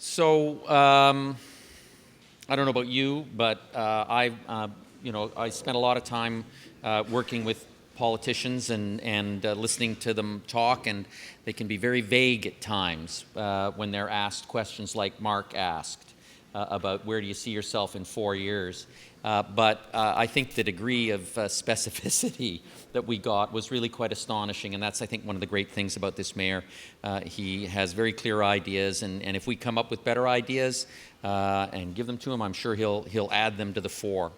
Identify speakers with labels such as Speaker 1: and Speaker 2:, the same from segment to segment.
Speaker 1: I don't know about you, but I spent a lot of time working with politicians and listening to them talk, and they can be very vague at times when they're asked questions like Mark asked about where do you see yourself in 4 years. But I think the degree of specificity that we got was really quite astonishing, and that's, I think, one of the great things about this mayor. He has very clear ideas, and if we come up with better ideas and give them to him, I'm sure he'll add them to the fore.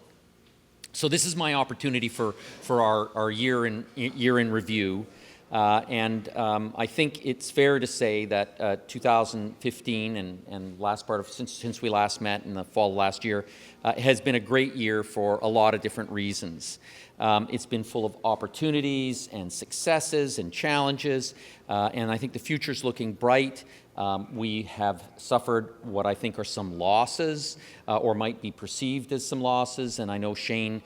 Speaker 1: So this is my opportunity for our year in review. I think it's fair to say that 2015 and last part of since we last met in the fall of last year has been a great year for a lot of different reasons. It's been full of opportunities and successes and challenges, and I think the future's looking bright. We have suffered what I think are some losses, or might be perceived as some losses, and I know Shane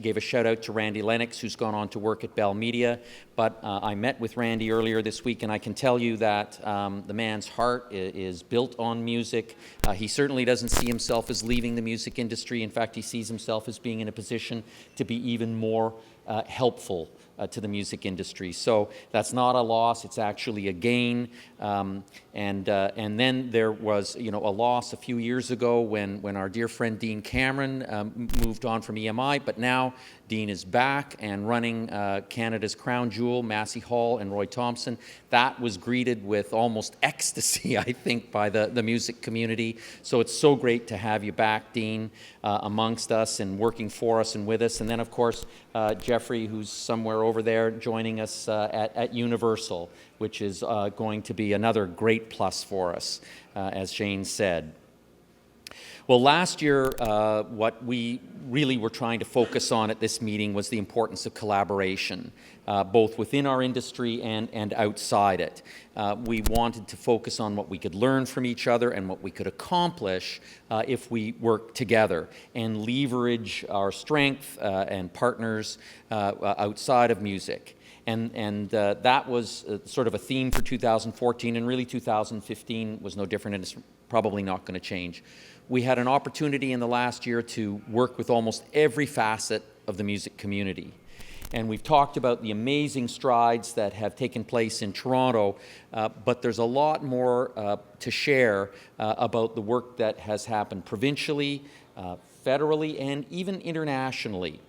Speaker 1: gave a shout out to Randy Lennox, who's gone on to work at Bell Media, but I met with Randy earlier this week, and I can tell you that the man's heart is built on music. He certainly doesn't see himself as leaving the music industry. In fact, he sees himself as being in a position to be even more helpful to the music industry. So that's not a loss, it's actually a gain. And then there was, a loss a few years ago when our dear friend Dean Cameron moved on from EMI, but now Dean is back and running Canada's crown jewel, Massey Hall and Roy Thompson. That was greeted with almost ecstasy, I think, by the music community. So it's so great to have you back, Dean, amongst us and working for us and with us. And then, of course, Jeffrey, who's somewhere over there, joining us at Universal, which is going to be another great plus for us, as Shane said. Well, last year, what we really were trying to focus on at this meeting was the importance of collaboration, both within our industry and outside it. We wanted to focus on what we could learn from each other and what we could accomplish if we work together and leverage our strength and partners outside of music. And that was sort of a theme for 2014, and really 2015 was no different, and it's probably not going to change. We had an opportunity in the last year to work with almost every facet of the music community. And we've talked about the amazing strides that have taken place in Toronto, but there's a lot more to share about the work that has happened provincially, federally, and even internationally.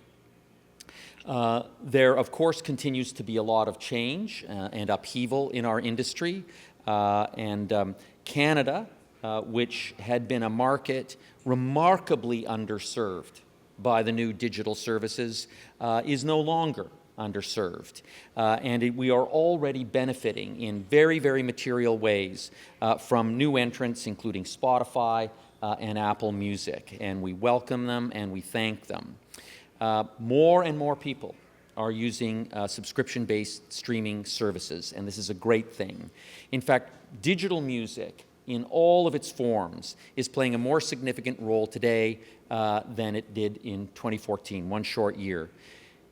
Speaker 1: There, of course, continues to be a lot of change and upheaval in our industry, and Canada, which had been a market remarkably underserved by the new digital services, is no longer underserved. And we are already benefiting in very, very material ways from new entrants, including Spotify and Apple Music. And we welcome them and we thank them. More and more people are using subscription-based streaming services, and this is a great thing. In fact, digital music in all of its forms is playing a more significant role today than it did in 2014, one short year.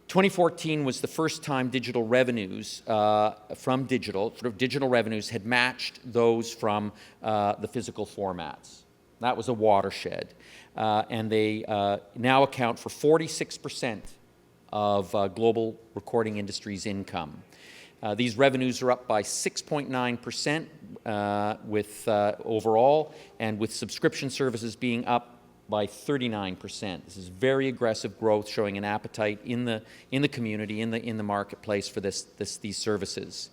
Speaker 1: 2014 was the first time digital revenues from digital revenues had matched those from the physical formats. That was a watershed. And they now account for 46% of global recording industry's income. These revenues are up by 6.9% with overall, and with subscription services being up by 39%. This is very aggressive growth, showing an appetite in the community, in the marketplace for these services.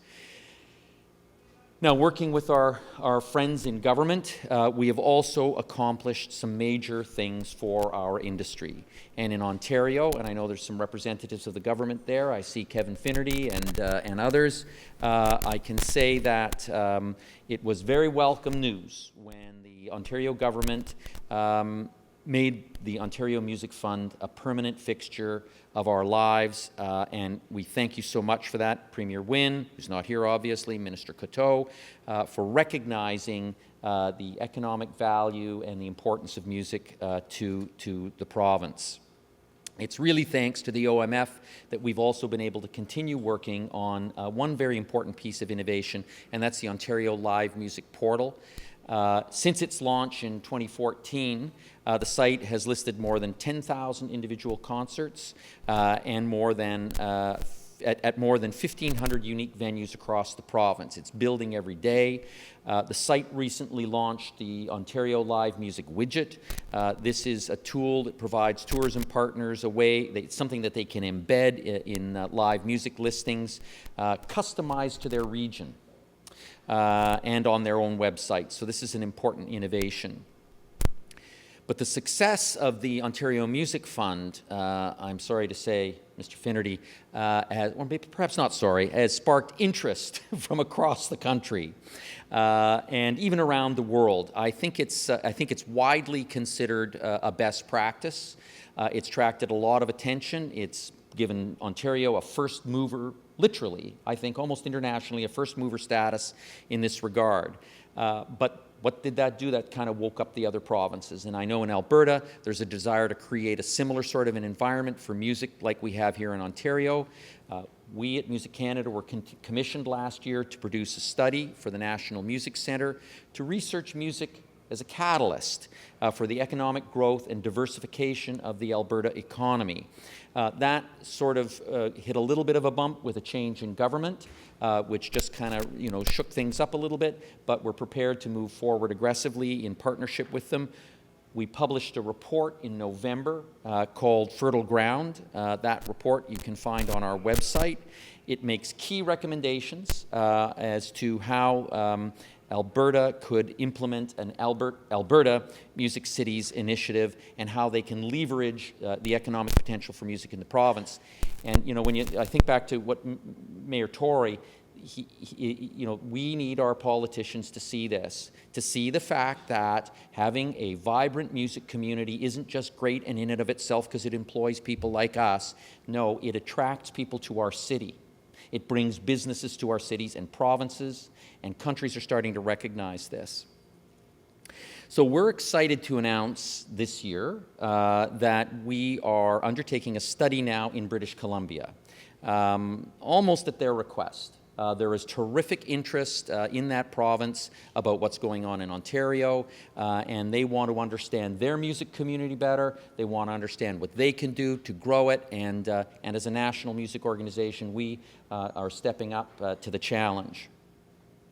Speaker 1: Now, working with our friends in government, we have also accomplished some major things for our industry. And in Ontario, and I know there's some representatives of the government there, I see Kevin Finnerty and others, I can say that it was very welcome news when the Ontario government made the Ontario Music Fund a permanent fixture of our lives, and we thank you so much for that. Premier Wynne, who's not here obviously, Minister Coteau, for recognizing the economic value and the importance of music to the province. It's really thanks to the OMF that we've also been able to continue working on one very important piece of innovation, and that's the Ontario Live Music Portal. Since its launch in 2014, the site has listed more than 10,000 individual concerts and more than at more than 1,500 unique venues across the province. It's building every day. The site recently launched the Ontario Live Music Widget. This is a tool that provides tourism partners a way, something that they can embed in live music listings, customized to their region and on their own website. So this is an important innovation. But the success of the Ontario Music Fund, I'm sorry to say, Mr. Finnerty, or maybe perhaps not sorry, has sparked interest from across the country and even around the world. I think it's widely considered a best practice. It's attracted a lot of attention. It's given Ontario a first mover, literally, I think almost internationally, a first mover status in this regard. But what did that do? That kind of woke up the other provinces. And I know in Alberta, there's a desire to create a similar sort of an environment for music like we have here in Ontario. We at Music Canada were commissioned last year to produce a study for the National Music Centre to research music as a catalyst for the economic growth and diversification of the Alberta economy. That sort of hit a little bit of a bump with a change in government, which just kind of, shook things up a little bit, but we're prepared to move forward aggressively in partnership with them. We published a report in November called Fertile Ground. That report you can find on our website. It makes key recommendations as to how Alberta could implement an Alberta Music Cities initiative and how they can leverage the economic potential for music in the province. And when I think back to what Mayor Tory, we need our politicians to see this, to see the fact that having a vibrant music community isn't just great in and of itself because it employs people like us. No, it attracts people to our city. It brings businesses to our cities, and provinces and countries are starting to recognize this. So we're excited to announce this year that we are undertaking a study now in British Columbia, almost at their request. There is terrific interest in that province about what's going on in Ontario, and they want to understand their music community better. They want to understand what they can do to grow it, and as a national music organization, we are stepping up to the challenge.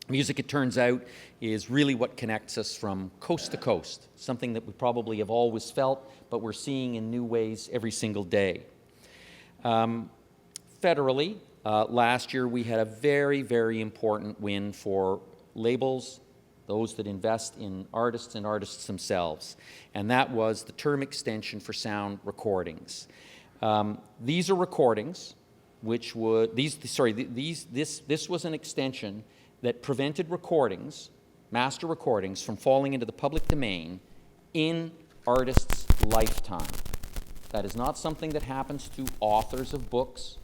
Speaker 1: Music, it turns out, is really what connects us from coast to coast, something that we probably have always felt, but we're seeing in new ways every single day. Federally, last year we had a very, very important win for labels, those that invest in artists and artists themselves, and that was the term extension for sound recordings. These are recordings which would, this was an extension that prevented recordings, master recordings, from falling into the public domain in artists' lifetime. That is not something that happens to authors of books,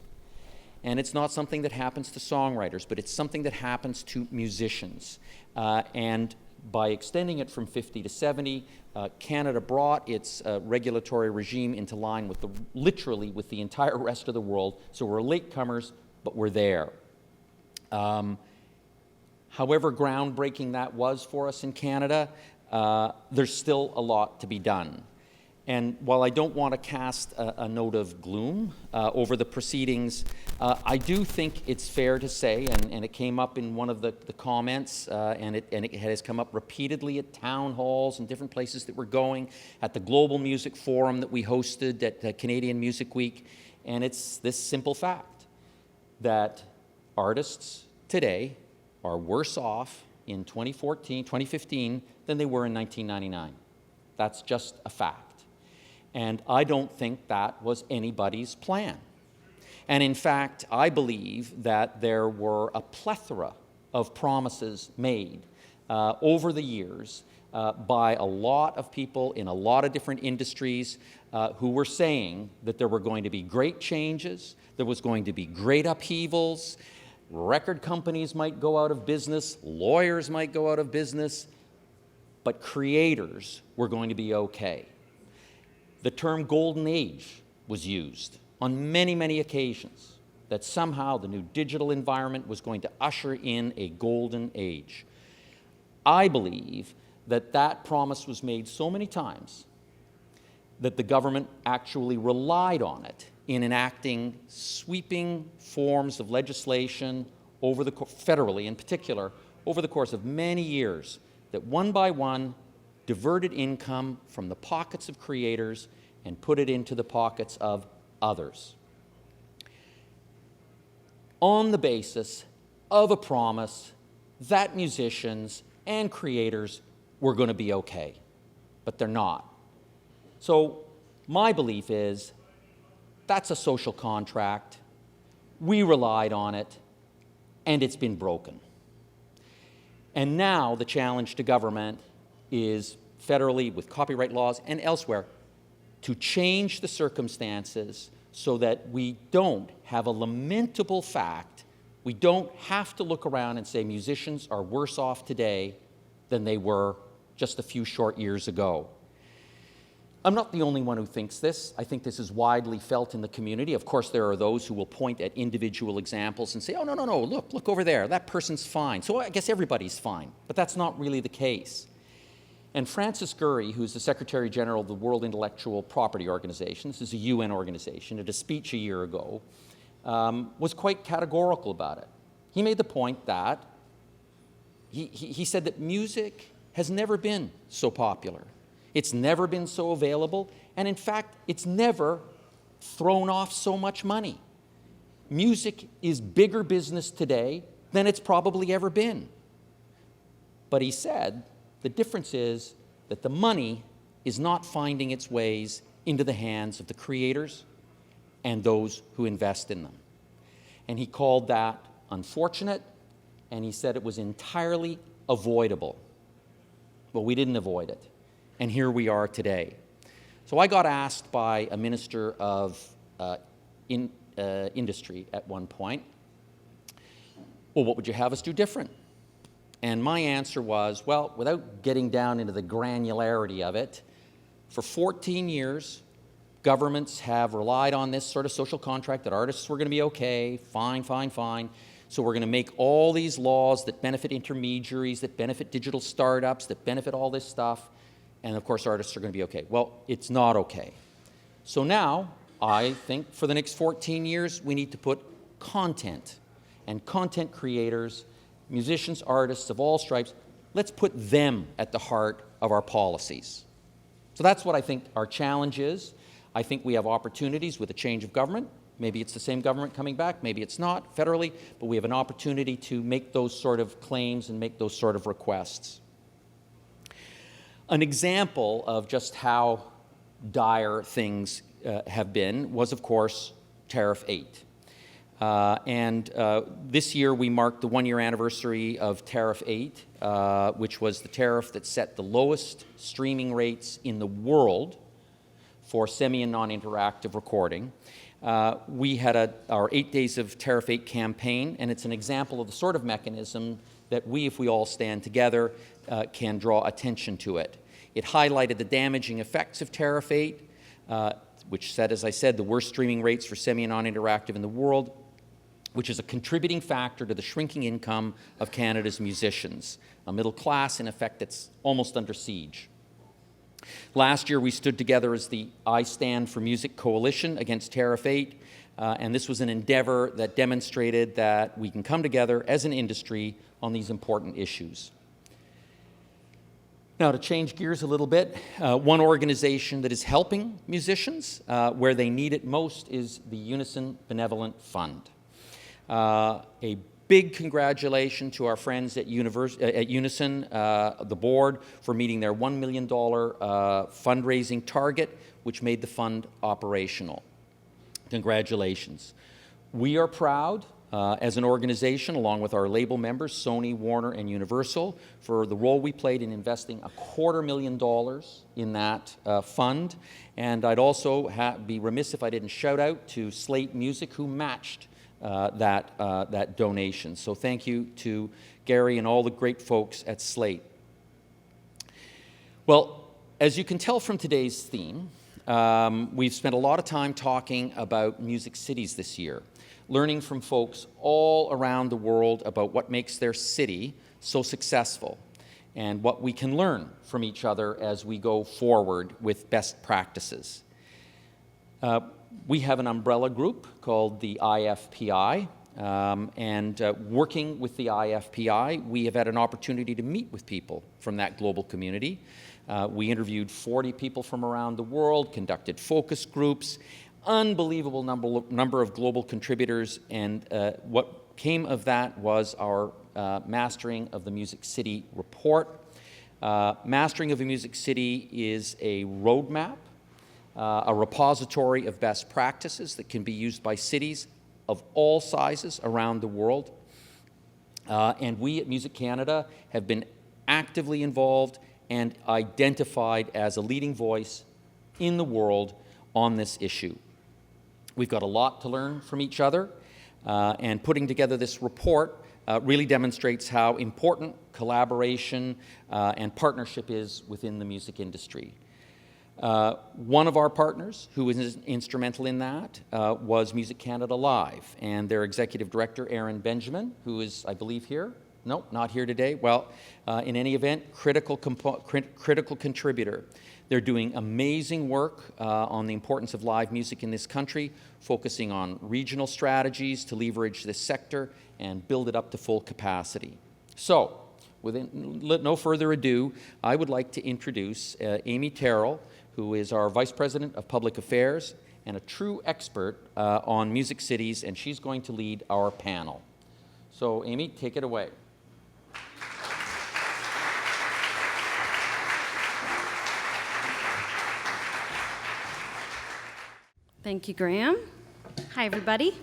Speaker 1: and it's not something that happens to songwriters, but it's something that happens to musicians. And by extending it from 50 to 70, Canada brought its regulatory regime into line with literally with the entire rest of the world. So we're latecomers, but we're there. However groundbreaking that was for us in Canada, there's still a lot to be done. And while I don't want to cast a note of gloom over the proceedings, I do think it's fair to say, and it came up in one of the comments, and it has come up repeatedly at town halls and different places that we're going, at the Global Music Forum that we hosted at Canadian Music Week, and it's this simple fact, that artists today are worse off in 2015 than they were in 1999. That's just a fact. And I don't think that was anybody's plan. And in fact, I believe that there were a plethora of promises made over the years by a lot of people in a lot of different industries who were saying that there were going to be great changes, there was going to be great upheavals, record companies might go out of business, lawyers might go out of business, but creators were going to be okay. The term golden age was used on many, many occasions, that somehow the new digital environment was going to usher in a golden age. I believe that that promise was made so many times that the government actually relied on it in enacting sweeping forms of legislation over the federally in particular over the course of many years that one by one diverted income from the pockets of creators and put it into the pockets of others on the basis of a promise that musicians and creators were going to be okay, but they're not. So my belief is that's a social contract. We relied on it, and it's been broken. And now the challenge to government is federally with copyright laws and elsewhere to change the circumstances so that we don't have a lamentable fact. We don't have to look around and say musicians are worse off today than they were just a few short years ago. I'm not the only one who thinks this. I think this is widely felt in the community. Of course, there are those who will point at individual examples and say, oh, no, look over there. That person's fine. So I guess everybody's fine. But that's not really the case. And Francis Gurry, who's the Secretary General of the World Intellectual Property Organization, this is a UN organization, at a speech a year ago, was quite categorical about it. He made the point that he said that music has never been so popular. It's never been so available, and in fact, it's never thrown off so much money. Music is bigger business today than it's probably ever been. But he said the difference is that the money is not finding its ways into the hands of the creators and those who invest in them. And he called that unfortunate, and he said it was entirely avoidable. Well, we didn't avoid it. And here we are today. So I got asked by a minister of industry at one point, well, what would you have us do different? And my answer was, well, without getting down into the granularity of it, for 14 years, governments have relied on this sort of social contract that artists were going to be okay, fine. So we're going to make all these laws that benefit intermediaries, that benefit digital startups, that benefit all this stuff. And of course, artists are going to be okay. Well, it's not okay. So now, I think for the next 14 years, we need to put content and content creators, musicians, artists of all stripes, let's put them at the heart of our policies. So that's what I think our challenge is. I think we have opportunities with a change of government. Maybe it's the same government coming back, maybe it's not federally, but we have an opportunity to make those sort of claims and make those sort of requests. An example of just how dire things have been was, of course, Tariff 8. This year we marked the one-year anniversary of Tariff 8, which was the tariff that set the lowest streaming rates in the world for semi and non-interactive recording. We had our 8 Days of Tariff 8 campaign, and it's an example of the sort of mechanism that we, if we all stand together, can draw attention to it. It highlighted the damaging effects of Tariff 8, which set, as I said, the worst streaming rates for semi and non-interactive in the world, which is a contributing factor to the shrinking income of Canada's musicians, a middle class, in effect, that's almost under siege. Last year, we stood together as the I Stand for Music Coalition against Tariff 8, and this was an endeavor that demonstrated that we can come together as an industry on these important issues. Now, to change gears a little bit, one organization that is helping musicians where they need it most is the Unison Benevolent Fund. A big congratulations to our friends at Unison, the board, for meeting their $1 million fundraising target, which made the fund operational. Congratulations. We are proud as an organization, along with our label members, Sony, Warner, and Universal, for the role we played in investing $250,000 in that fund. And I'd also be remiss if I didn't shout out to Slate Music, who matched that donation. So thank you to Gary and all the great folks at Slate. Well, as you can tell from today's theme, we've spent a lot of time talking about music cities this year, learning from folks all around the world about what makes their city so successful. and what we can learn from each other as we go forward with best practices. We have an umbrella group called the IFPI, and working with the IFPI, we have had an opportunity to meet with people from that global community. We interviewed 40 people from around the world, conducted focus groups, unbelievable number of global contributors, and what came of that was our Mastering of the Music City report. Mastering of the Music City is a roadmap, a repository of best practices that can be used by cities of all sizes around the world. And we at Music Canada have been actively involved and identified as a leading voice in the world on this issue. We've got a lot to learn from each other, and putting together this report really demonstrates how important collaboration and partnership is within the music industry. One of our partners who was instrumental in that was Music Canada Live, and their executive director, Aaron Benjamin, who is, I believe, here. No, not here today. Well, in any event, critical contributor. They're doing amazing work on the importance of live music in this country, focusing on regional strategies to leverage this sector and build it up to full capacity. So, with no further ado, I would like to introduce Amy Terrill, who is our Vice President of Public Affairs and a true expert on music cities, and she's going to lead our panel. So, Amy, take it away.
Speaker 2: Thank you, Graham. Hi, everybody.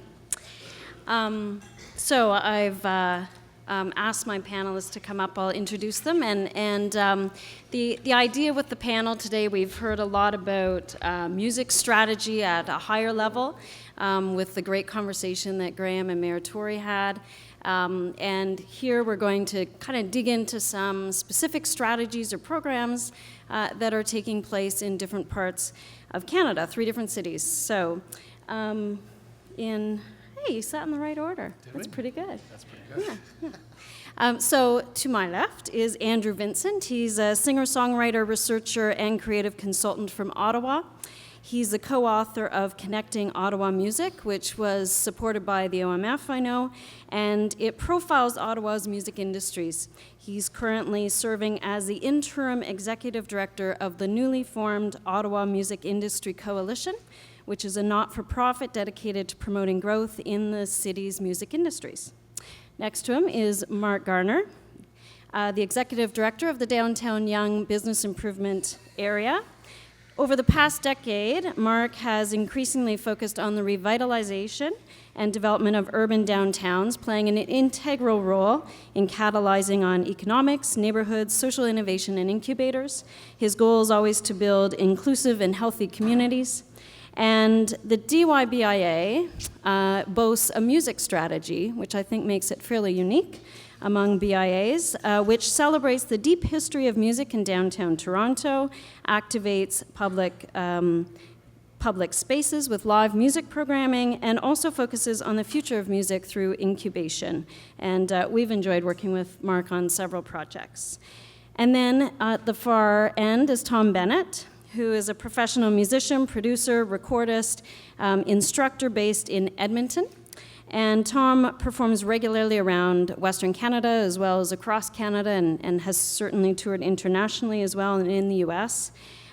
Speaker 2: So I've asked my panelists to come up. I'll introduce them. And the idea with the panel today, we've heard a lot about music strategy at a higher level with the great conversation that Graham and Mayor Tory had. And here we're going to kind of dig into some specific strategies or programs that are taking place in different parts of Canada, 3 different cities. So hey, you sat in the right order. That's pretty good. That's pretty good. Yeah. So to my left is Andrew Vincent. He's a singer-songwriter, researcher, and creative consultant from Ottawa. He's the co-author of Connecting Ottawa Music, which was supported by the OMF, I know, and it profiles Ottawa's music industries. He's currently serving as the interim executive director of the newly formed Ottawa Music Industry Coalition, which is a not-for-profit dedicated to promoting growth in the city's music industries. Next to him is Mark Garner, the executive director of the downtown Yonge Business Improvement Area. Over the past decade, Mark has increasingly focused on the revitalization and development of urban downtowns, playing an integral role in catalyzing on economics, neighborhoods, social innovation, and incubators. His goal is always to build inclusive and healthy communities. And the DYBIA boasts a music strategy, which I think makes it fairly unique among BIAs, which celebrates the deep history of music in downtown Toronto, activates public spaces with live music programming, and also focuses on the future of music through incubation. And we've enjoyed working with Mark on several projects. And then at the far end is Thom Bennett, who is a professional musician, producer, recordist, instructor based in Edmonton. And Thom performs regularly around Western Canada as well as across Canada, and has certainly toured internationally as well and in the US.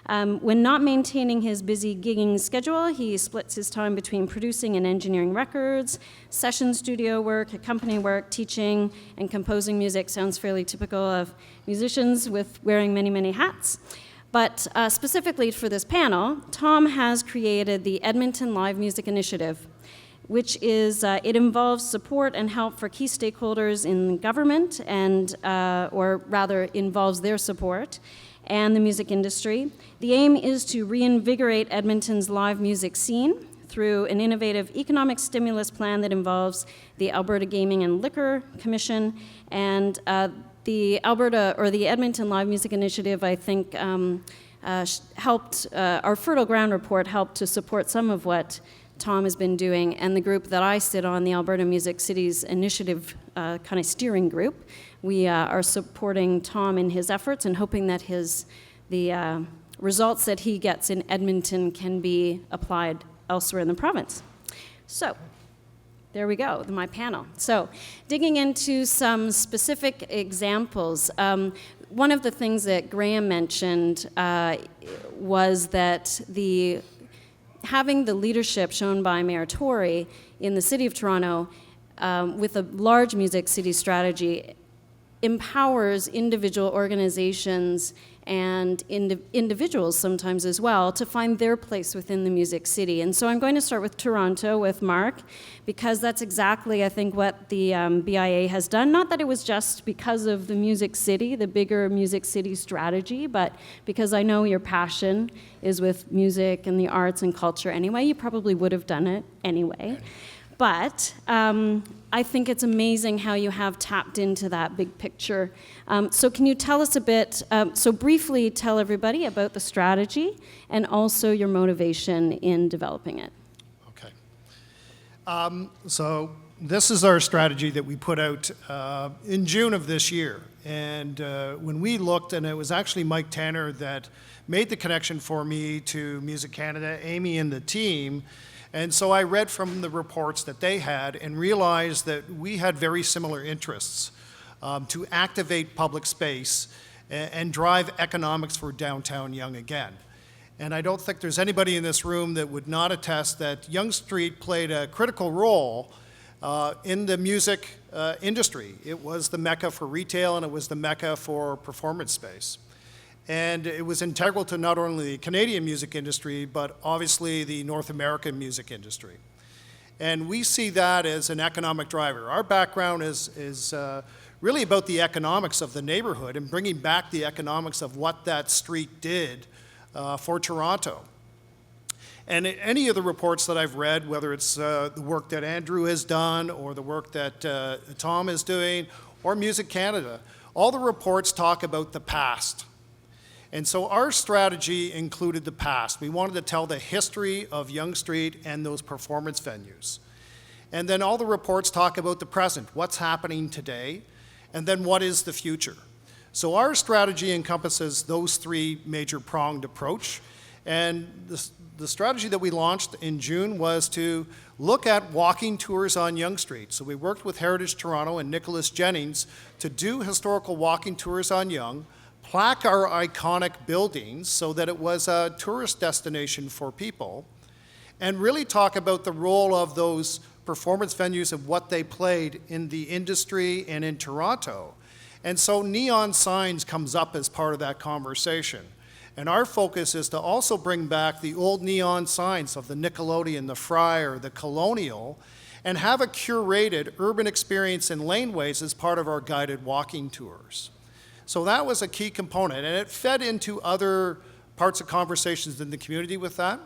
Speaker 2: When not maintaining his busy gigging schedule, he splits his time between producing and engineering records, session studio work, accompanying work, teaching, and composing music. Sounds fairly typical of musicians with wearing many, many hats. But specifically for this panel, Thom has created the Edmonton Live Music Initiative, which is, it involves support and help for key stakeholders in government, and, or rather involves their support, and the music industry. The aim is to reinvigorate Edmonton's live music scene through an innovative economic stimulus plan that involves the Alberta Gaming and Liquor Commission, and the Alberta, or the Edmonton Live Music Initiative, I think, helped, our Fertile Ground report helped to support some of what Thom has been doing, and the group that I sit on, the Alberta Music Cities Initiative kind of steering group. We are supporting Thom in his efforts and hoping that the results that he gets in Edmonton can be applied elsewhere in the province. So, there we go, my panel. So, digging into some specific examples, one of the things that Graham mentioned was that having the leadership shown by Mayor Tory in the City of Toronto with a large music city strategy empowers individual organizations and individuals sometimes as well to find their place within the music city. And so I'm going to start with Toronto with Mark, because that's exactly, I think, what the BIA has done. Not that it was just because of the music city, the bigger music city strategy, but because I know your passion is with music and the arts and culture anyway. You probably would have done it anyway. But I think it's amazing how you have tapped into that big picture. So can you tell us a bit, so briefly tell everybody about the strategy and also your motivation in developing it.
Speaker 3: Okay. So this is our strategy that we put out in June of this year. And when we looked, and it was actually Mike Tanner that made the connection for me to Music Canada, Amy and the team. And so I read from the reports that they had and realized that we had very similar interests to activate public space and drive economics for downtown Yonge again. And I don't think there's anybody in this room that would not attest that Yonge Street played a critical role in the music industry. It was the mecca for retail, and it was the mecca for performance space. And it was integral to not only the Canadian music industry, but obviously the North American music industry. And we see that as an economic driver. Our background is really about the economics of the neighborhood and bringing back the economics of what that street did for Toronto. And any of the reports that I've read, whether it's the work that Andrew has done or the work that Thom is doing or Music Canada, all the reports talk about the past. And so our strategy included the past. We wanted to tell the history of Yonge Street and those performance venues. And then all the reports talk about the present, what's happening today, and then what is the future. So our strategy encompasses those three major pronged approach. And the strategy that we launched in June was to look at walking tours on Yonge Street. So we worked with Heritage Toronto and Nicholas Jennings to do historical walking tours on Yonge, plaque our iconic buildings so that it was a tourist destination for people, and really talk about the role of those performance venues and what they played in the industry and in Toronto. And so neon signs comes up as part of that conversation. And our focus is to also bring back the old neon signs of the Nickelodeon, the Friar, the Colonial, and have a curated urban experience in laneways as part of our guided walking tours. So that was a key component, and it fed into other parts of conversations in the community with that.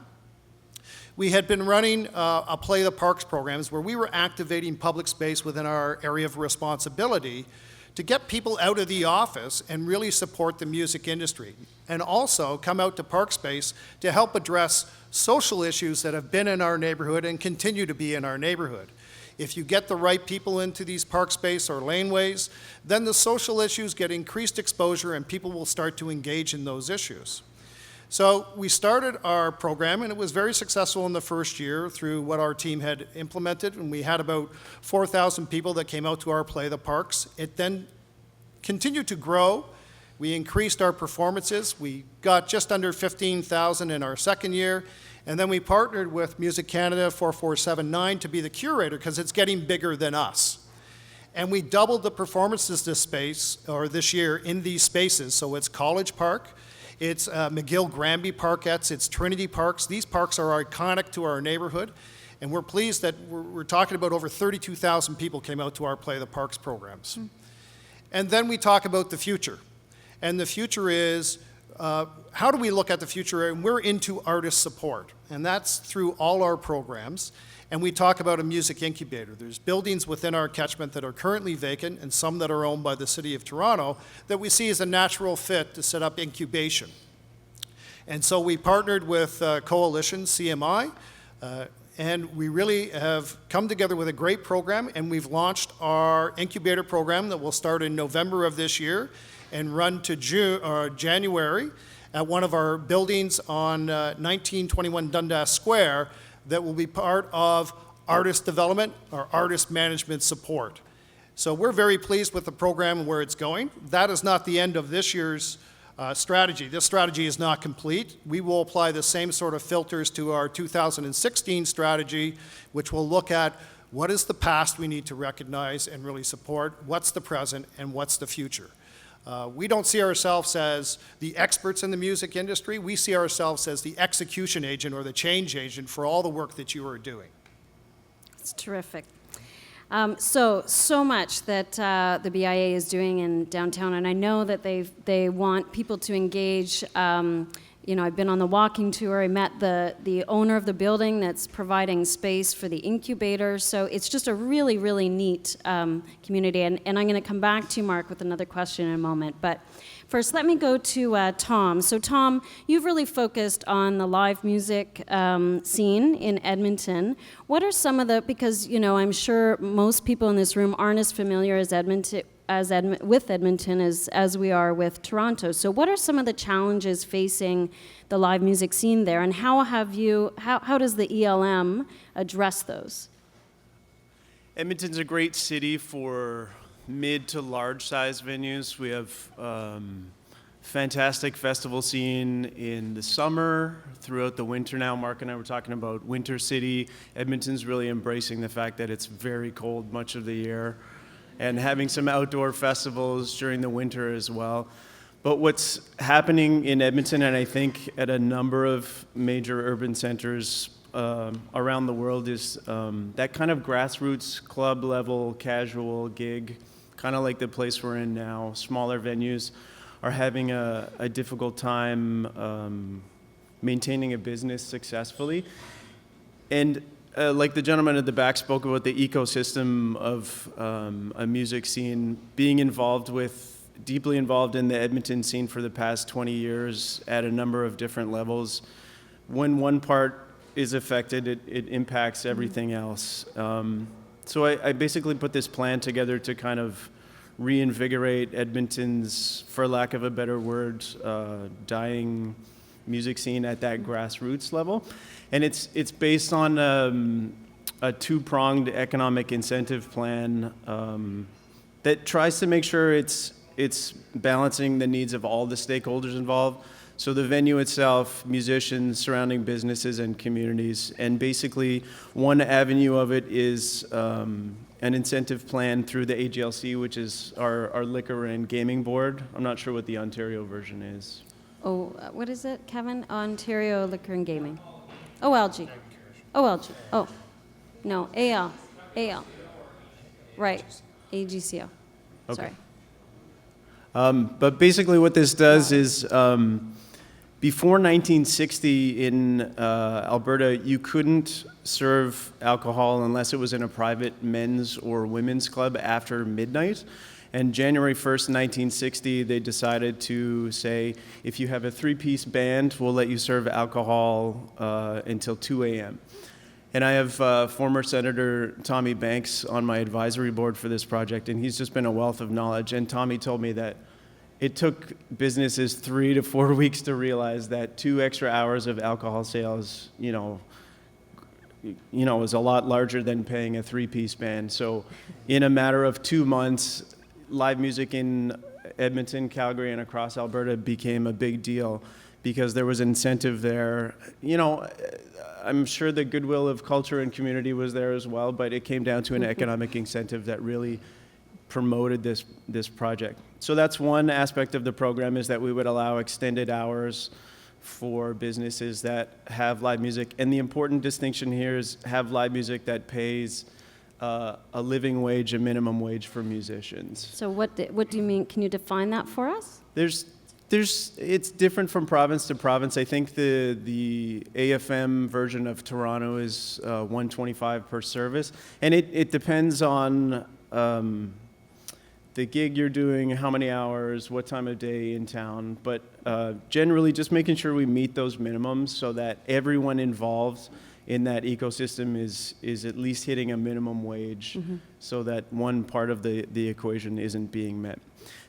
Speaker 3: We had been running a Play the Parks programs where we were activating public space within our area of responsibility to get people out of the office and really support the music industry, and also come out to park space to help address social issues that have been in our neighborhood and continue to be in our neighborhood. If you get the right people into these park space or laneways, then the social issues get increased exposure and people will start to engage in those issues. So we started our program, and it was very successful in the first year through what our team had implemented, and we had about 4,000 people that came out to our Play the Parks. It then continued to grow. We increased our performances. We got just under 15,000 in our second year. And then we partnered with Music Canada 4479 to be the curator because it's getting bigger than us. And we doubled the performances this year in these spaces. So it's College Park, it's McGill Granby Parkettes, it's Trinity Parks. These parks are iconic to our neighborhood. And we're pleased that we're talking about over 32,000 people came out to our Play the Parks programs. And then we talk about the future. And the future is, how do we look at the future? And we're into artist support, and that's through all our programs. And we talk about a music incubator. There's buildings within our catchment that are currently vacant and some that are owned by the City of Toronto that we see as a natural fit to set up incubation. And so we partnered with Coalition, CMI, And we really have come together with a great program, and we've launched our incubator program that will start in November of this year and run to January at one of our buildings on 1921 Dundas Square that will be part of artist development or artist management support. So we're very pleased with the program and where it's going. That is not the end of this year's strategy. This strategy is not complete. We will apply the same sort of filters to our 2016 strategy, which will look at what is the past we need to recognize and really support, what's the present, and what's the future. We don't see ourselves as the experts in the music industry. We see ourselves as the execution agent or the change agent for all the work that you are doing.
Speaker 2: It's terrific. So much that the BIA is doing in downtown, and I know that they want people to engage. I've been on the walking tour. I met the owner of the building that's providing space for the incubator. So it's just a really, really neat community. And I'm going to come back to you, Mark, with another question in a moment. But first, let me go to Thom. So Thom, you've really focused on the live music scene in Edmonton. What are some of because I'm sure most people in this room aren't as familiar as with Edmonton as we are with Toronto. So what are some of the challenges facing the live music scene there, and how does the ELM address those?
Speaker 4: Edmonton's a great city for mid to large size venues. We have fantastic festival scene in the summer, throughout the winter now. Mark and I were talking about Winter City. Edmonton's really embracing the fact that it's very cold much of the year, and having some outdoor festivals during the winter as well. But what's happening in Edmonton, and I think at a number of major urban centers around the world, is that kind of grassroots club level casual gig, kind of like the place we're in now. Smaller venues are having a difficult time maintaining a business successfully. And like the gentleman at the back spoke about the ecosystem of a music scene, being deeply involved in the Edmonton scene for the past 20 years at a number of different levels. When one part is affected, it impacts everything else. So I basically put this plan together to kind of reinvigorate Edmonton's, for lack of a better word, dying music scene at that grassroots level. And it's based on a two-pronged economic incentive plan that tries to make sure it's balancing the needs of all the stakeholders involved. So the venue itself, musicians, surrounding businesses, and communities. And basically, one avenue of it is an incentive plan through the AGLC, which is our liquor and gaming board. I'm not sure what the Ontario version is.
Speaker 2: Oh, what is it, Kevin? Ontario Liquor and Gaming. OLG. OLG. Oh, no, AL. Right, AGCO.
Speaker 4: Okay.
Speaker 2: Sorry.
Speaker 4: But basically what this does is, before 1960 in Alberta, you couldn't serve alcohol unless it was in a private men's or women's club after midnight. And January 1st, 1960, they decided to say, if you have a three-piece band, we'll let you serve alcohol until 2 a.m. And I have former Senator Tommy Banks on my advisory board for this project, and he's just been a wealth of knowledge. And Tommy told me that it took businesses 3 to 4 weeks to realize that 2 extra hours of alcohol sales, is a lot larger than paying a three-piece band. So in a matter of 2 months, live music in Edmonton, Calgary, and across Alberta became a big deal because there was incentive there. I'm sure the goodwill of culture and community was there as well, but it came down to an economic incentive that really promoted this project. So that's one aspect of the program, is that we would allow extended hours for businesses that have live music. And the important distinction here is have live music that pays a living wage, a minimum wage for musicians.
Speaker 2: So what do you mean? Can you define that for us?
Speaker 4: It's different from province to province. I think the AFM version of Toronto is $125 per service, and it depends on the gig you're doing, how many hours, what time of day in town. But generally, just making sure we meet those minimums so that everyone involved in that ecosystem is at least hitting a minimum wage so that one part of the equation isn't being met.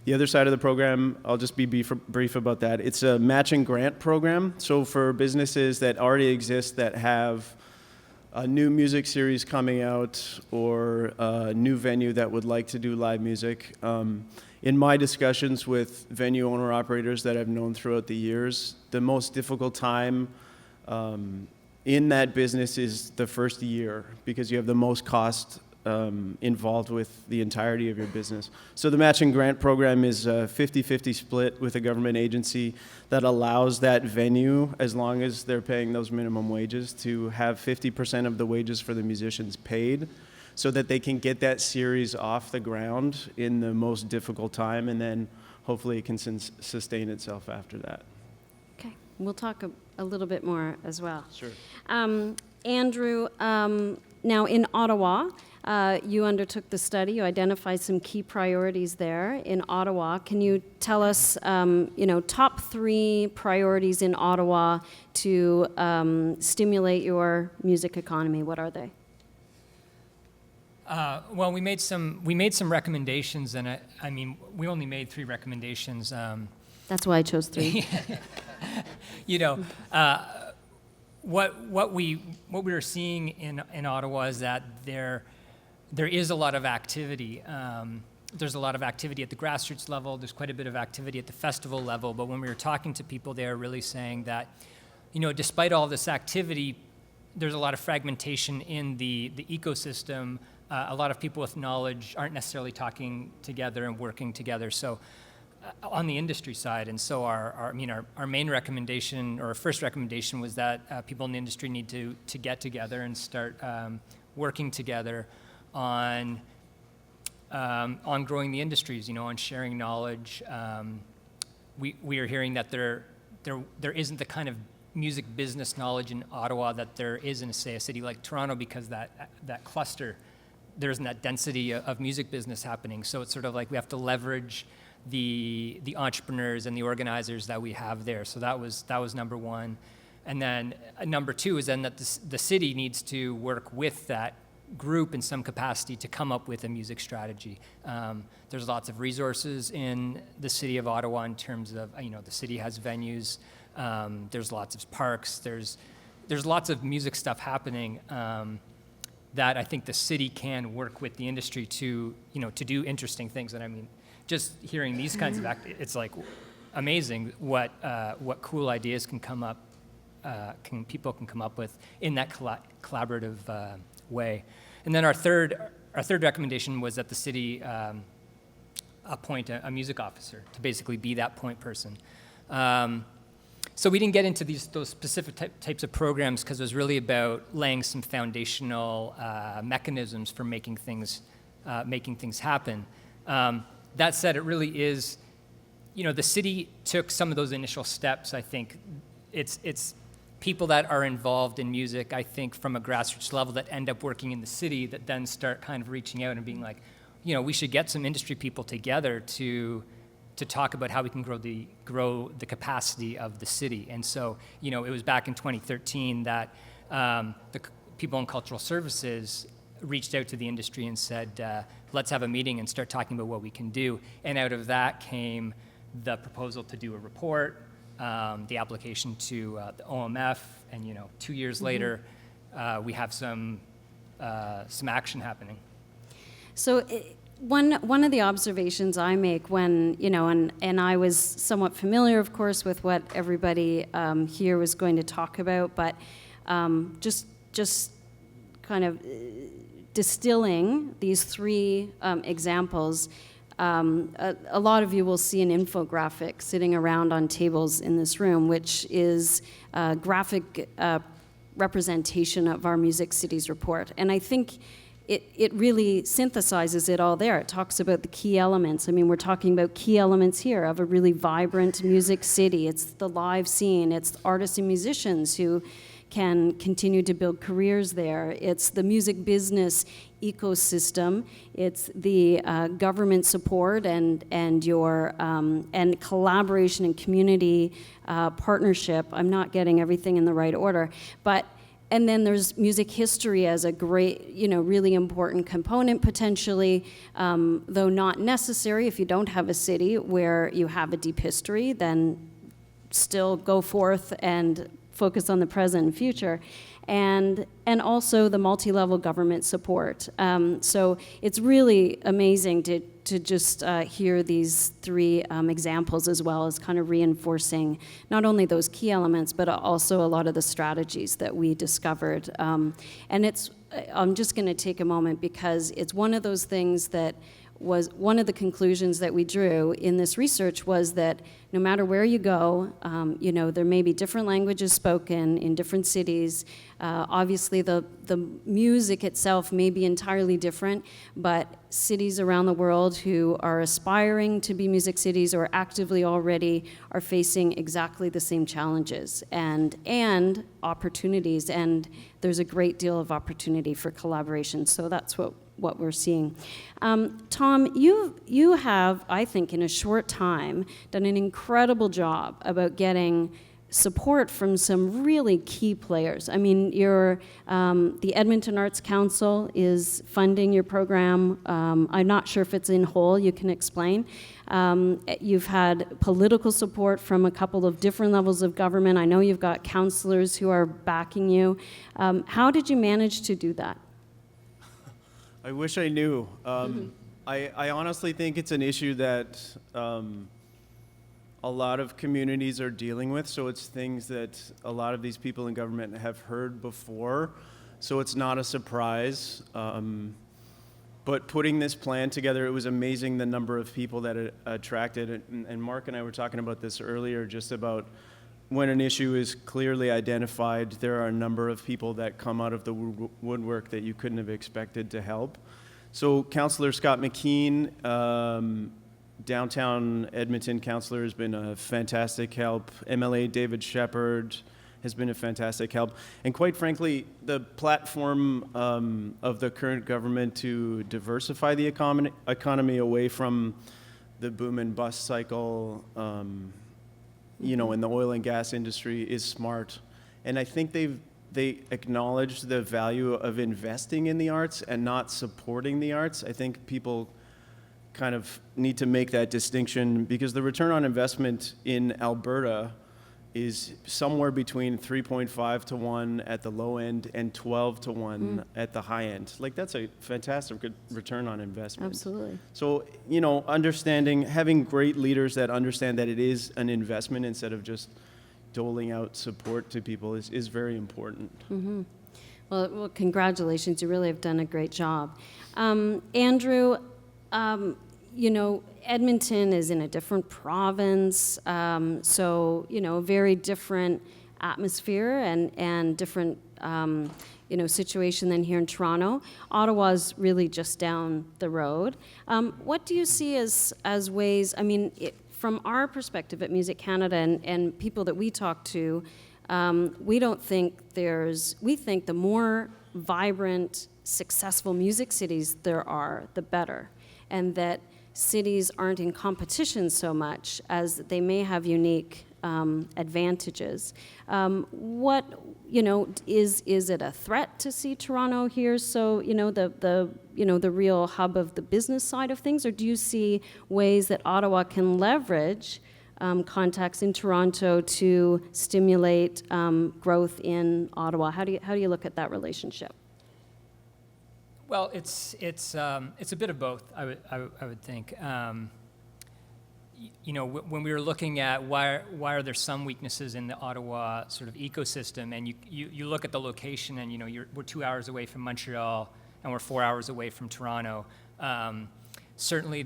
Speaker 4: The other side of the program, I'll just be brief about that. It's a matching grant program. So for businesses that already exist that have a new music series coming out or a new venue that would like to do live music, in my discussions with venue owner operators that I've known throughout the years, the most difficult time in that business is the first year because you have the most cost involved with the entirety of your business. So the matching grant program is a 50-50 split with a government agency that allows that venue, as long as they're paying those minimum wages, to have 50% of the wages for the musicians paid so that they can get that series off the ground in the most difficult time, and then hopefully it can sustain itself after that.
Speaker 2: Okay, we'll talk a little bit more as well.
Speaker 4: Sure.
Speaker 2: Andrew, now in Ottawa, you undertook the study. You identified some key priorities there in Ottawa. Can you tell us, top 3 priorities in Ottawa to stimulate your music economy? What are they?
Speaker 5: Well, we made some recommendations, and we only made 3 recommendations.
Speaker 2: That's why I chose 3.
Speaker 5: What we were seeing in Ottawa is that there is a lot of activity. There's a lot of activity at the grassroots level. There's quite a bit of activity at the festival level. But when we were talking to people, they are really saying that, despite all this activity, there's a lot of fragmentation in the ecosystem. A lot of people with knowledge aren't necessarily talking together and working together. So on the industry side, and so our main recommendation, or our first recommendation, was that people in the industry need to get together and start working together on growing the industries, on sharing knowledge. We are hearing that there isn't the kind of music business knowledge in Ottawa that there is in, say, a city like Toronto, because that cluster, there isn't that density of music business happening. So it's sort of like we have to leverage the entrepreneurs and the organizers that we have there. So that was number 1. And then number 2 is then that the city needs to work with that group in some capacity to come up with a music strategy. There's lots of resources in the city of Ottawa in terms of, the city has venues, there's lots of parks, there's lots of music stuff happening that I think the city can work with the industry to do interesting things. And just hearing these kinds of it's like amazing what cool ideas can come up, people can come up with in that collaborative way. And then our third recommendation was that the city appoint a music officer to basically be that point person. So we didn't get into those specific types of programs because it was really about laying some foundational mechanisms for making things happen. That said, it really is, the city took some of those initial steps. I think it's people that are involved in music, I think, from a grassroots level that end up working in the city that then start kind of reaching out and being like, we should get some industry people together to talk about how we can grow the capacity of the city. And so, it was back in 2013 that the people in cultural services reached out to the industry and said, let's have a meeting and start talking about what we can do. And out of that came the proposal to do a report, the application to the OMF, and 2 years later, we have some action happening.
Speaker 2: So one of the observations I make when, and I was somewhat familiar, of course, with what everybody here was going to talk about, but just kind of distilling these 3 examples, a lot of you will see an infographic sitting around on tables in this room, which is a graphic representation of our Music Cities report. And I think it really synthesizes it all there. It talks about the key elements. We're talking about key elements here of a really vibrant music city. It's the live scene. It's artists and musicians who can continue to build careers there. It's the music business ecosystem. It's the government support and your and collaboration and community partnership. I'm not getting everything in the right order, but And then there's music history as a great, really important component potentially, though not necessary if you don't have a city where you have a deep history, then still go forth and focus on the present and future. And also the multi-level government support. So it's really amazing to just hear these three examples, as well as kind of reinforcing not only those key elements, but also a lot of the strategies that we discovered. And I'm just going to take a moment, because it's one of those things that was one of the conclusions that we drew in this research, was that no matter where you go, there may be different languages spoken in different cities. Obviously, the music itself may be entirely different, but cities around the world who are aspiring to be music cities or actively already are facing exactly the same challenges and opportunities, and there's a great deal of opportunity for collaboration. So that's what we're seeing. Thom, you have, I think, in a short time, done an incredible job about getting support from some really key players. I mean, the Edmonton Arts Council is funding your program. I'm not sure if it's in whole, you can explain. You've had political support from a couple of different levels of government. I know you've got councillors who are backing you. How did you manage to do that?
Speaker 4: I wish I knew. I honestly think it's an issue that a lot of communities are dealing with, so it's things that a lot of these people in government have heard before, so it's not a surprise. But putting this plan together, it was amazing the number of people that it attracted, and Mark and I were talking about this earlier, just about when an issue is clearly identified, there are a number of people that come out of the woodwork that you couldn't have expected to help. So Councillor Scott McKean, downtown Edmonton councillor, has been a fantastic help. MLA David Shepherd has been a fantastic help. And quite frankly, the platform of the current government to diversify the economy away from the boom and bust cycle, in the oil and gas industry is smart. And I think they acknowledge the value of investing in the arts and not supporting the arts. I think people kind of need to make that distinction, because the return on investment in Alberta is somewhere between 3.5 to 1 at the low end and 12 to 1 at the high end. Like, that's a fantastic return on investment.
Speaker 2: Absolutely.
Speaker 4: So, having great leaders that understand that it is an investment instead of just doling out support to people is very important.
Speaker 2: Mm-hmm. Well, congratulations. You really have done a great job. Andrew, Edmonton is in a different province, so, very different atmosphere and different, situation than here in Toronto. Ottawa's really just down the road. What do you see as ways, from our perspective at Music Canada and people that we talk to, we think the more vibrant, successful music cities there are, the better. And that cities aren't in competition so much as they may have unique advantages. Is it a threat to see Toronto here? So, the real hub of the business side of things, or do you see ways that Ottawa can leverage contacts in Toronto to stimulate growth in Ottawa? How do you look at that relationship?
Speaker 5: Well, it's a bit of both, I would think. When we were looking at why are there some weaknesses in the Ottawa sort of ecosystem, and you look at the location, and we're 2 hours away from Montreal, and we're 4 hours away from Toronto. Certainly,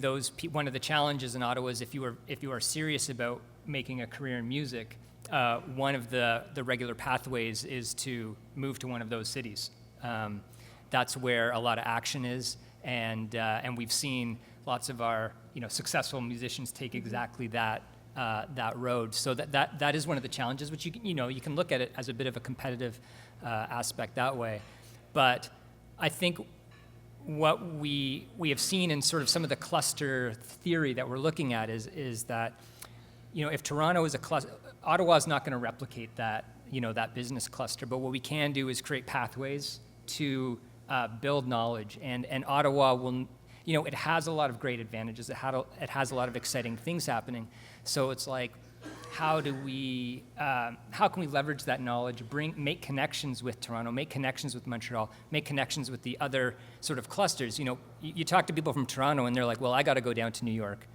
Speaker 5: one of the challenges in Ottawa is if you are serious about making a career in music, one of the regular pathways is to move to one of those cities. That's where a lot of action is, and we've seen lots of our successful musicians take exactly that road. So that is one of the challenges, which you can look at it as a bit of a competitive aspect that way. But I think what we have seen in sort of some of the cluster theory that we're looking at is that if Toronto is a cluster, Ottawa is not going to replicate that that business cluster. But what we can do is create pathways to build knowledge. And Ottawa will, it has a lot of great advantages. It has a lot of exciting things happening. So it's like, how can we leverage that knowledge, make connections with Toronto, make connections with Montreal, make connections with the other sort of clusters. You talk to people from Toronto and they're like, well, I got to go down to New York,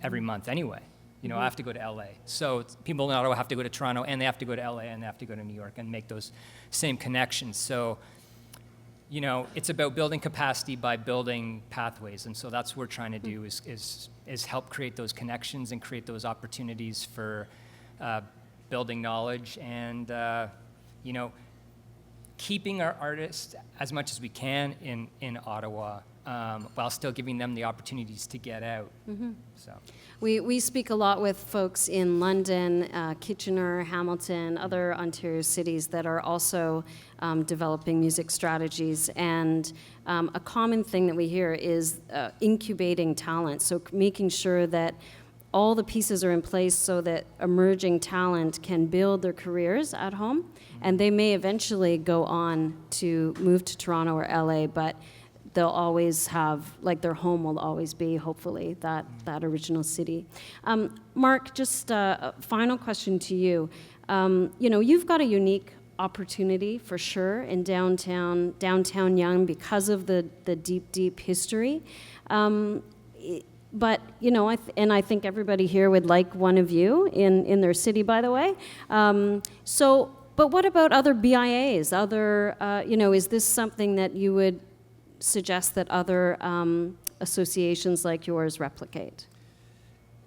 Speaker 5: every month anyway. I have to go to LA. So people in Ottawa have to go to Toronto, and they have to go to LA, and they have to go to New York and make those same connections. So, it's about building capacity by building pathways. And so that's what we're trying to do is help create those connections and create those opportunities for building knowledge and, keeping our artists as much as we can in Ottawa, while still giving them the opportunities to get out. So.
Speaker 2: We speak a lot with folks in London, Kitchener, Hamilton, other Ontario cities that are also developing music strategies. And a common thing that we hear is incubating talent, so making sure that all the pieces are in place so that emerging talent can build their careers at home. And they may eventually go on to move to Toronto or LA, but they'll always have, their home will always be, hopefully, that original city. Mark, just a final question to you. You've got a unique opportunity for sure in downtown Yonge because of the deep history. But, I think everybody here would like one of you in their city, by the way. But what about other BIAs? Is this something that you would suggest that other associations like yours replicate?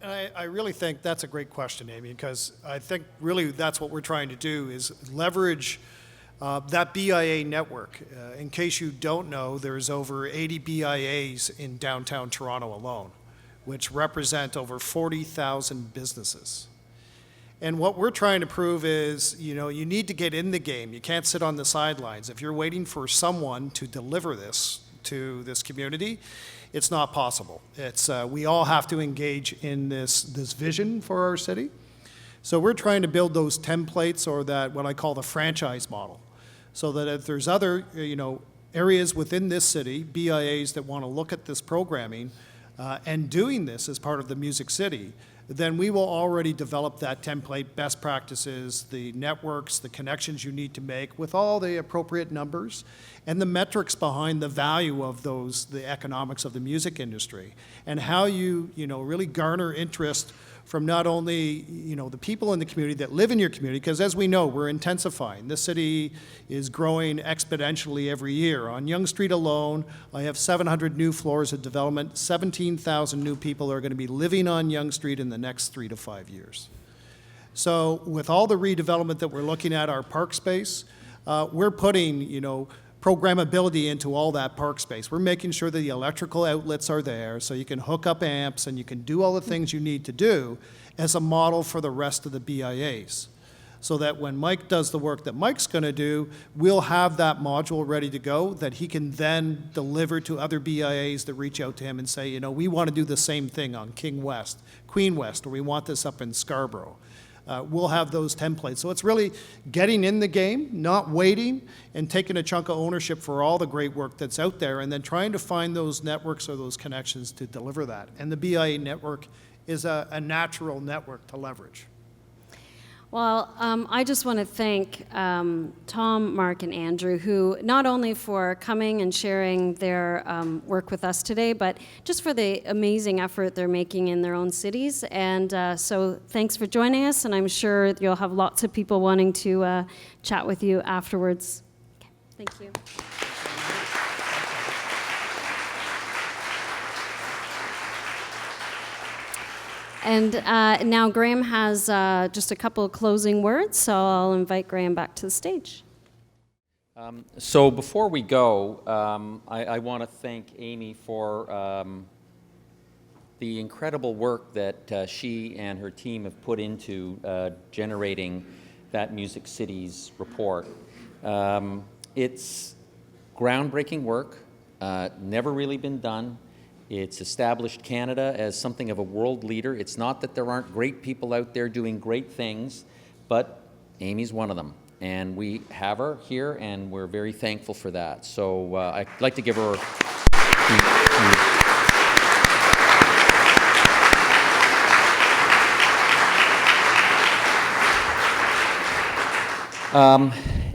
Speaker 3: I really think that's a great question, Amy, because I think really that's what we're trying to do is leverage that BIA network. In case you don't know, there's over 80 BIAs in downtown Toronto alone, which represent over 40,000 businesses. And what we're trying to prove is, you need to get in the game. You can't sit on the sidelines. If you're waiting for someone to deliver this to this community, it's not possible. We all have to engage in this vision for our city. So we're trying to build those templates, or that what I call the franchise model, so that if there's other areas within this city, BIAs that want to look at this programming and doing this as part of the Music City, then we will already develop that template, best practices, the networks, the connections you need to make with all the appropriate numbers and the metrics behind the value of the economics of the music industry, and how you really garner interest from not only the people in the community that live in your community, because as we know, we're intensifying. This city is growing exponentially every year. On Yonge Street alone, I have 700 new floors of development. 17,000 new people are going to be living on Yonge Street in the next 3 to 5 years. So with all the redevelopment that we're looking at, our park space, we're putting programmability into all that park space. We're making sure that the electrical outlets are there so you can hook up amps and you can do all the things you need to do as a model for the rest of the BIAs. So that when Mike does the work that Mike's going to do, we'll have that module ready to go that he can then deliver to other BIAs that reach out to him and say, we want to do the same thing on King West, Queen West, or we want this up in Scarborough. We'll have those templates. So it's really getting in the game, not waiting, and taking a chunk of ownership for all the great work that's out there, and then trying to find those networks or those connections to deliver that. And the BIA network is a natural network to leverage.
Speaker 2: Well, I just want to thank Thom, Mark, and Andrew, who not only for coming and sharing their work with us today, but just for the amazing effort they're making in their own cities. And so thanks for joining us, and I'm sure you'll have lots of people wanting to chat with you afterwards. Okay, thank you. And now Graham has just a couple of closing words, so I'll invite Graham back to the stage.
Speaker 1: So before we go, I want to thank Amy for the incredible work that she and her team have put into generating that Music Cities report. It's groundbreaking work, never really been done. It's established Canada as something of a world leader. It's not that there aren't great people out there doing great things, but Amy's one of them. And we have her here, and we're very thankful for that. So I'd like to give her...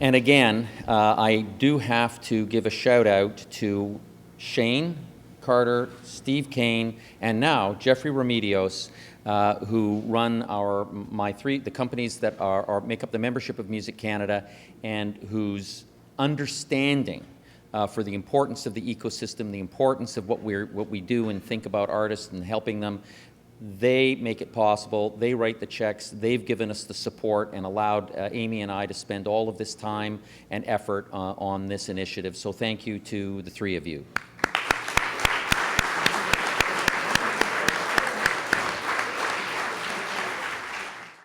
Speaker 1: And again, I do have to give a shout out to Shane Carter, Steve Kane, and now Jeffrey Remedios, who run the companies that make up the membership of Music Canada, and whose understanding for the importance of the ecosystem, the importance of what we do and think about artists and helping them. They make it possible. They write the checks. They've given us the support and allowed Amy and I to spend all of this time and effort on this initiative. So thank you to the three of you.